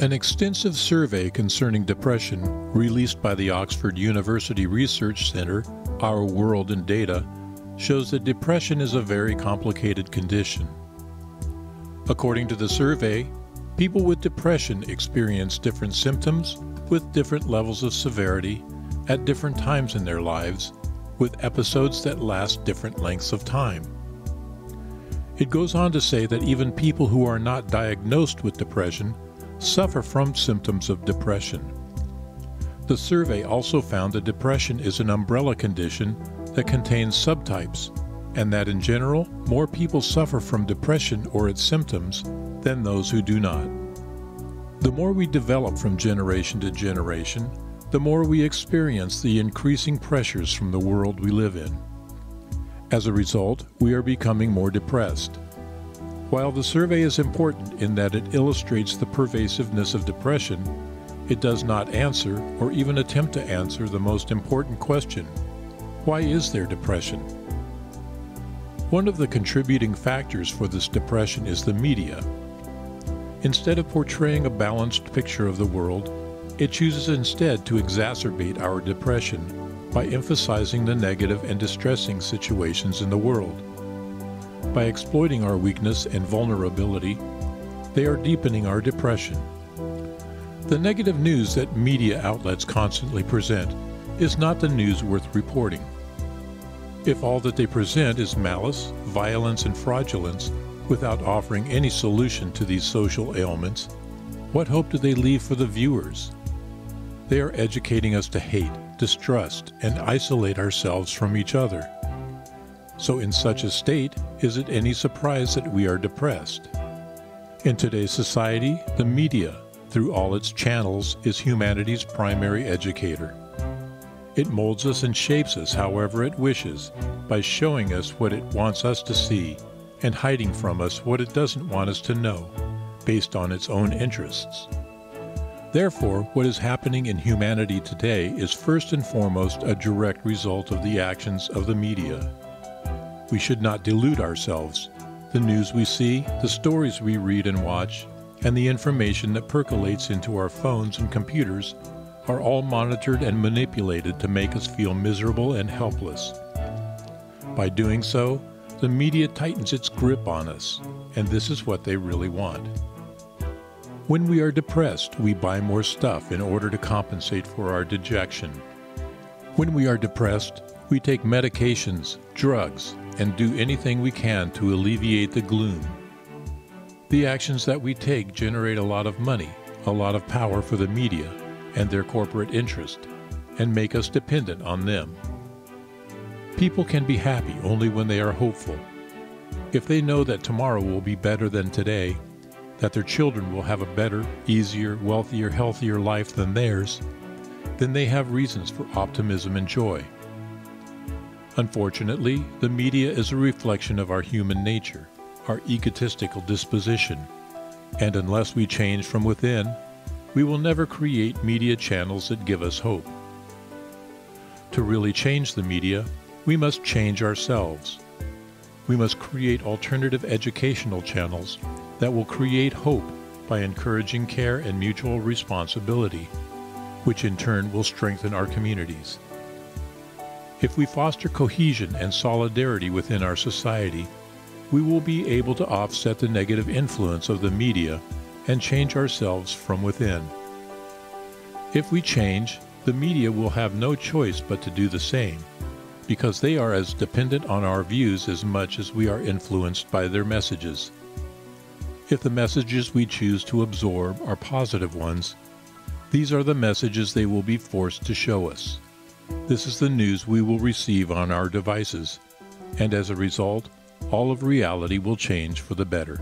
An extensive survey concerning depression, released by the Oxford University Research Center, Our World in Data, shows that depression is a very complicated condition. According to the survey, people with depression experience different symptoms with different levels of severity at different times in their lives, with episodes that last different lengths of time. It goes on to say that even people who are not diagnosed with depression suffer from symptoms of depression. The survey also found that depression is an umbrella condition that contains subtypes, and that in general, more people suffer from depression or its symptoms than those who do not. The more we develop from generation to generation, the more we experience the increasing pressures from the world we live in. As a result, we are becoming more depressed. While the survey is important in that it illustrates the pervasiveness of depression, it does not answer or even attempt to answer the most important question: why is there depression? One of the contributing factors for this depression is the media. Instead of portraying a balanced picture of the world, it chooses instead to exacerbate our depression by emphasizing the negative and distressing situations in the world. By exploiting our weakness and vulnerability, they are deepening our depression. The negative news that media outlets constantly present is not the news worth reporting. If all that they present is malice, violence, and fraudulence, without offering any solution to these social ailments, what hope do they leave for the viewers? They are educating us to hate, distrust, and isolate ourselves from each other. So in such a state, is it any surprise that we are depressed? In today's society, the media, through all its channels, is humanity's primary educator. It molds us and shapes us however it wishes, by showing us what it wants us to see and hiding from us what it doesn't want us to know, based on its own interests. Therefore, what is happening in humanity today is first and foremost a direct result of the actions of the media. We should not delude ourselves. The news we see, the stories we read and watch, and the information that percolates into our phones and computers are all monitored and manipulated to make us feel miserable and helpless. By doing so, the media tightens its grip on us, and this is what they really want. When we are depressed, we buy more stuff in order to compensate for our dejection. When we are depressed, we take medications, drugs, and do anything we can to alleviate the gloom. The actions that we take generate a lot of money, a lot of power for the media and their corporate interest, and make us dependent on them. People can be happy only when they are hopeful. If they know that tomorrow will be better than today, that their children will have a better, easier, wealthier, healthier life than theirs, then they have reasons for optimism and joy. Unfortunately, the media is a reflection of our human nature, our egotistical disposition, and unless we change from within, we will never create media channels that give us hope. To really change the media, we must change ourselves. We must create alternative educational channels that will create hope by encouraging care and mutual responsibility, which in turn will strengthen our communities. If we foster cohesion and solidarity within our society, we will be able to offset the negative influence of the media and change ourselves from within. If we change, the media will have no choice but to do the same, because they are as dependent on our views as much as we are influenced by their messages. If the messages we choose to absorb are positive ones, these are the messages they will be forced to show us. This is the news we will receive on our devices, and as a result, all of reality will change for the better.